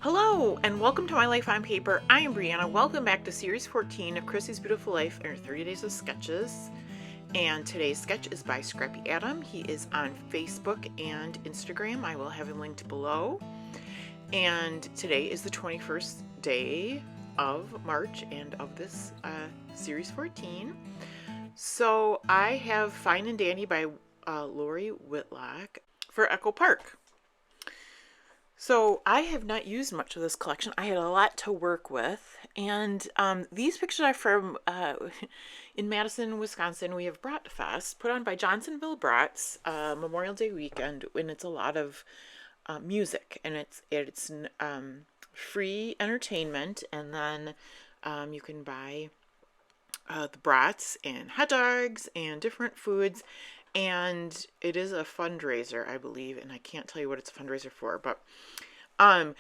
Hello, and welcome to My Life on Paper. I am Brianna. Welcome back to Series 14 of Christy's Beautiful Life in her 30 Days of Sketches. And today's sketch is by Scrappy Adam. He is on Facebook and Instagram. I will have him linked below. And today is the 21st day of March and of this Series 14. So I have Fine and Dandy by Lori Whitlock for Echo Park. So I have not used much of this collection. I had a lot to work with, and these pictures are from in Madison, Wisconsin. We have Bratfest, put on by Johnsonville Brats, Memorial Day weekend, and it's a lot of music, and it's free entertainment, and then you can buy the brats and hot dogs and different foods. And it is a fundraiser, I believe, and I can't tell you what it's a fundraiser for, but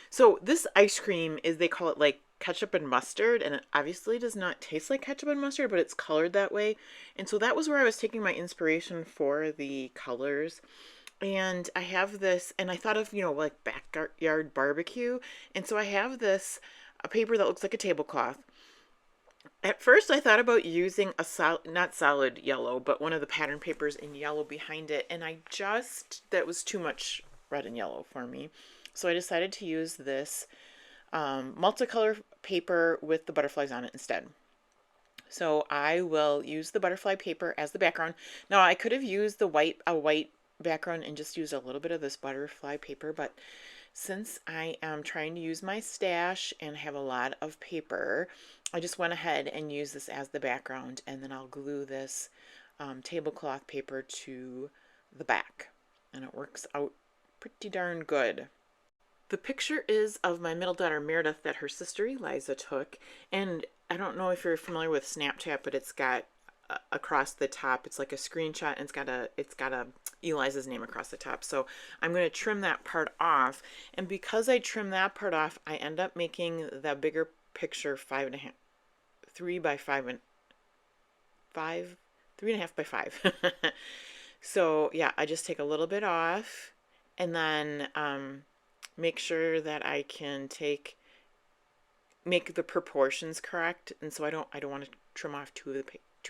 so this ice cream is, they call it like ketchup and mustard, and it obviously does not taste like ketchup and mustard, but it's colored that way. And so that was where I was taking my inspiration for the colors. And I have this, and I thought of, like backyard barbecue. And so I have this, a paper that looks like a tablecloth. At first, I thought about using a not solid yellow, but one of the pattern papers in yellow behind it, and that was too much red and yellow for me. So I decided to use this multicolor paper with the butterflies on it instead. So I will use the butterfly paper as the background. Now I could have used a white background and just used a little bit of this butterfly paper, but since I am trying to use my stash and have a lot of paper, I just went ahead and used this as the background, and then I'll glue this tablecloth paper to the back, and it works out pretty darn good. The picture is of my middle daughter Meredith that her sister Eliza took, and I don't know if you're familiar with Snapchat, but it's got across the top, it's like a screenshot, and it's got a Eliza's name across the top. So I'm going to trim that part off, and because I trim that part off, I end up making the bigger picture 3 by 5 and 3.5 by 5. So yeah, I just take a little bit off, and then make sure that I can make the proportions correct. And so I don't want to trim off too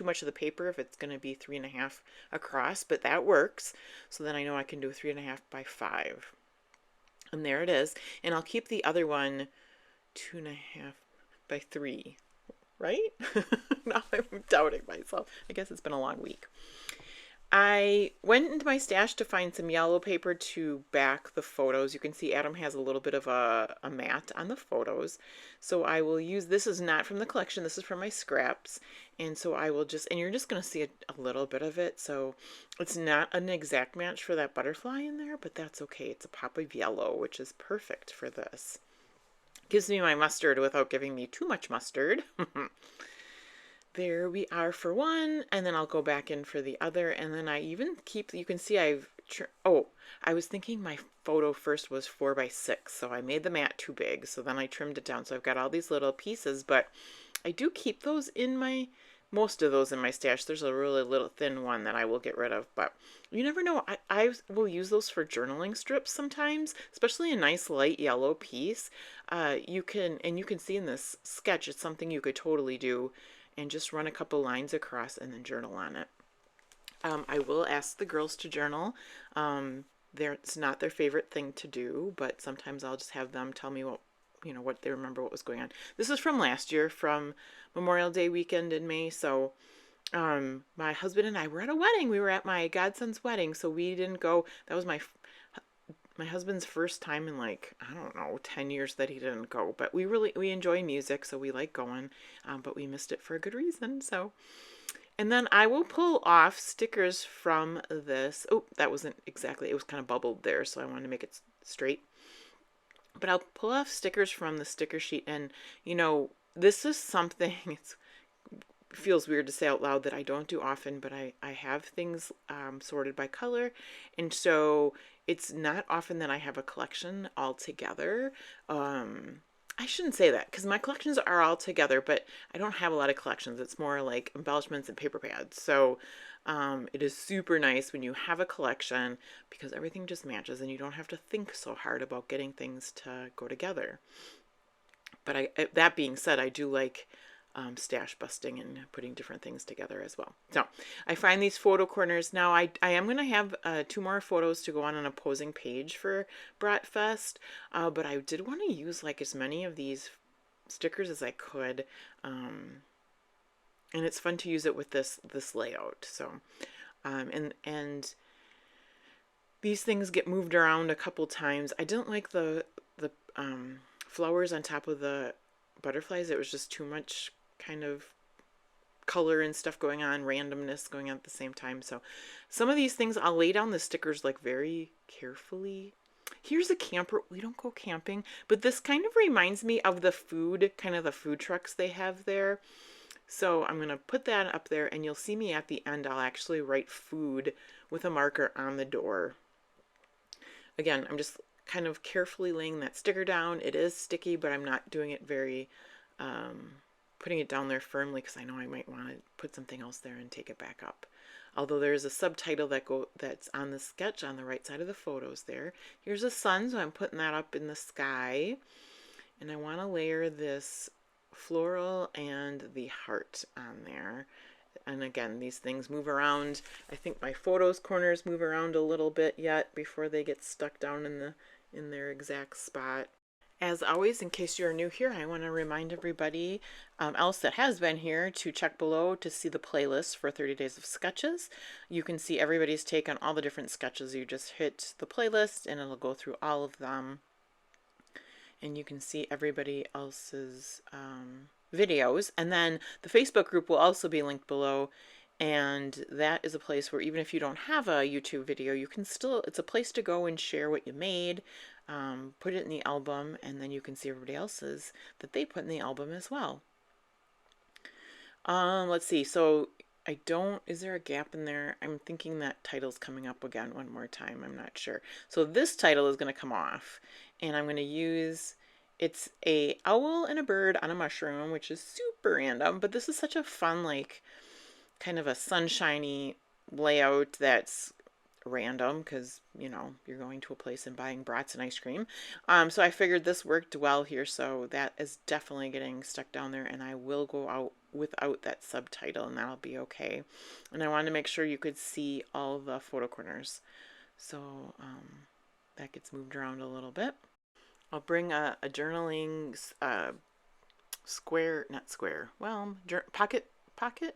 much of the paper if it's going to be 3.5 across, but that works. So then I know I can do 3.5 by 5. And there it is. And I'll keep the other one 2.5 by 3, right? Now I'm doubting myself. I guess it's been a long week. I went into my stash to find some yellow paper to back the photos. You can see Adam has a little bit of a mat on the photos. So I will use, this is not from the collection, this is from my scraps. And so I will and you're just going to see a little bit of it. So it's not an exact match for that butterfly in there, but that's okay. It's a pop of yellow, which is perfect for this. Gives me my mustard without giving me too much mustard. There we are for one, and then I'll go back in for the other, and then I even keep, you can see I was thinking my photo first was 4 by 6, so I made the mat too big, so then I trimmed it down. So I've got all these little pieces, but I do keep those in most of those in my stash. There's a really little thin one that I will get rid of, but you never know. I will use those for journaling strips sometimes, especially a nice light yellow piece. You can see in this sketch, it's something you could totally do, and just run a couple lines across and then journal on it. I will ask the girls to journal. It's not their favorite thing to do, but sometimes I'll just have them tell me what they remember what was going on. This is from last year, from Memorial Day weekend in May. So my husband and I were at a wedding. We were at my godson's wedding, so we didn't go. That was my husband's first time in, like, I don't know, 10 years that he didn't go. But we enjoy music, so we like going, but we missed it for a good reason. So, and then I will pull off stickers from this. Oh, that wasn't exactly, it was kind of bubbled there, so I wanted to make it straight. But I'll pull off stickers from the sticker sheet, and this is something, it feels weird to say out loud that I don't do often, but I have things sorted by color, and so it's not often that I have a collection all together. I I shouldn't say that because my collections are all together, but I don't have a lot of collections. It's more like embellishments and paper pads. So it is super nice when you have a collection because everything just matches and you don't have to think so hard about getting things to go together. But that being said, I do like stash busting and putting different things together as well. So I find these photo corners. Now I am going to have 2 more photos to go on an opposing page for Bratfest, but I did want to use like as many of these stickers as I could, and it's fun to use it with this layout. So and these things get moved around a couple times. I didn't like the flowers on top of the butterflies. It was just too much kind of color and stuff going on, randomness going on at the same time. So some of these things I'll lay down the stickers like very carefully. Here's a camper. We don't go camping, but this kind of reminds me of the food, kind of the food trucks they have there. So I'm going to put that up there, and you'll see me at the end. I'll actually write food with a marker on the door. Again, I'm just kind of carefully laying that sticker down. It is sticky, but I'm not doing it very, putting it down there firmly because I know I might want to put something else there and take it back up. Although there's a subtitle that's on the sketch on the right side of the photos there. Here's a sun, so I'm putting that up in the sky. And I want to layer this floral and the heart on there. And again, these things move around. I think my photos corners move around a little bit yet before they get stuck down in their exact spot. As always, in case you're new here, I want to remind everybody else that has been here to check below to see the playlist for 30 Days of Sketches. You can see everybody's take on all the different sketches. You just hit the playlist and it'll go through all of them. And you can see everybody else's videos. And then the Facebook group will also be linked below. And that is a place where even if you don't have a YouTube video, you can still, it's a place to go and share what you made, put it in the album, and then you can see everybody else's that they put in the album as well. Let's see. So is there a gap in there? I'm thinking that title's coming up again one more time. I'm not sure. So this title is going to come off, and I'm going to use, it's a owl and a bird on a mushroom, which is super random, but this is such a fun, like, kind of a sunshiny layout that's random because, you know, you're going to a place and buying brats and ice cream. So I figured this worked well here, so that is definitely getting stuck down there, and I will go out without that subtitle, and that'll be okay. And I wanted to make sure you could see all the photo corners. So that gets moved around a little bit. I'll bring a journaling pocket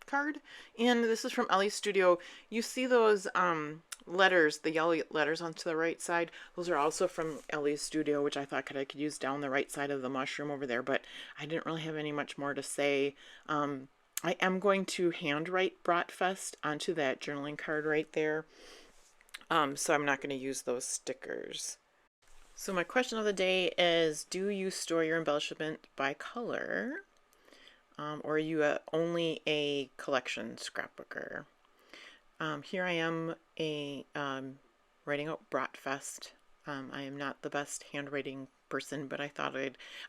card, and this is from Ellie's Studio. You see those letters, the yellow letters onto the right side? Those are also from Ellie's Studio, which I thought I could use down the right side of the mushroom over there, but I didn't really have any much more to say. I am going to handwrite Bratfest onto that journaling card right there, so I'm not going to use those stickers. So my question of the day is, do you store your embellishment by color? Or are you only a collection scrapbooker? Here I am writing out Bratfest. I am not the best handwriting person, but I thought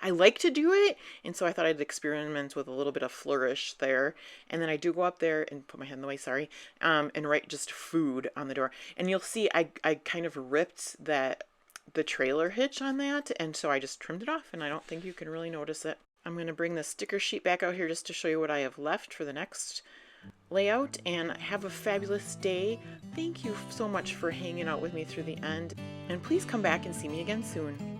I like to do it, and so I thought I'd experiment with a little bit of flourish there. And then I do go up there and put my head in the way, sorry, and write just food on the door. And you'll see I kind of ripped the trailer hitch on that, and so I just trimmed it off, and I don't think you can really notice it. I'm going to bring the sticker sheet back out here just to show you what I have left for the next layout, and have a fabulous day. Thank you so much for hanging out with me through the end, and please come back and see me again soon.